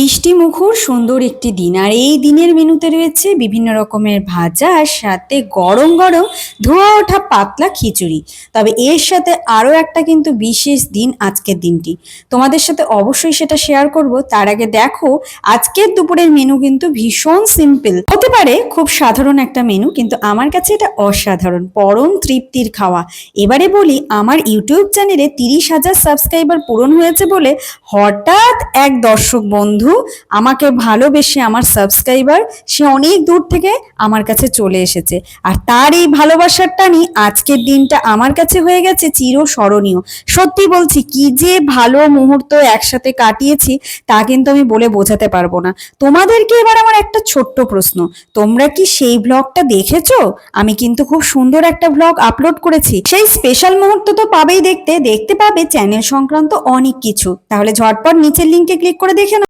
বৃষ্টি মুখর সুন্দর একটি দিন, আর এই দিনের মেনুতে রয়েছে বিভিন্ন রকমের ভাজা আর সাথে গরম গরম ধোয়া ওঠা পাতলা খিচুড়ি। তবে এর সাথে আরো একটা কিন্তু বিশেষ দিন আজকের দিনটি, তোমাদের সাথে অবশ্যই সেটা শেয়ার করব। তার আগে দেখো, আজকের দুপুরের মেনু কিন্তু ভীষণ সিম্পল হতে পারে, খুব সাধারণ একটা মেনু, কিন্তু আমার কাছে এটা অসাধারণ, পরম তৃপ্তির খাওয়া। এবারে বলি, আমার ইউটিউব চ্যানেলে 30,000 সাবস্ক্রাইবার পূরণ হয়েছে বলে হঠাৎ এক দর্শক বন্ধু আমাকে ভালোবেসে, আমার সাবস্ক্রাইবার, সে অনেক দূর থেকে আমার কাছে চলে এসেছে। আর তার এই ভালোবাসার টানি আজকের দিনটা আমার কাছে হয়ে গেছে চিরস্মরণীয়। সত্যি বলছি, কি যে ভালো মুহূর্ত একসাথে কাটিয়েছি তা কিন্তু আমি বলে বোঝাতে পারবো না। তোমাদেরকে এবার আমার একটা ছোট্ট প্রশ্ন, তোমরা কি সেই ব্লগটা দেখেছো? আমি কিন্তু খুব সুন্দর একটা ব্লগ আপলোড করেছি, সেই স্পেশাল মুহূর্ত তো পাবেই দেখতে, দেখতে পাবে চ্যানেল সংক্রান্ত অনেক কিছু। তাহলে ঝটপট নিচের লিঙ্কে ক্লিক করে দেখে নাও।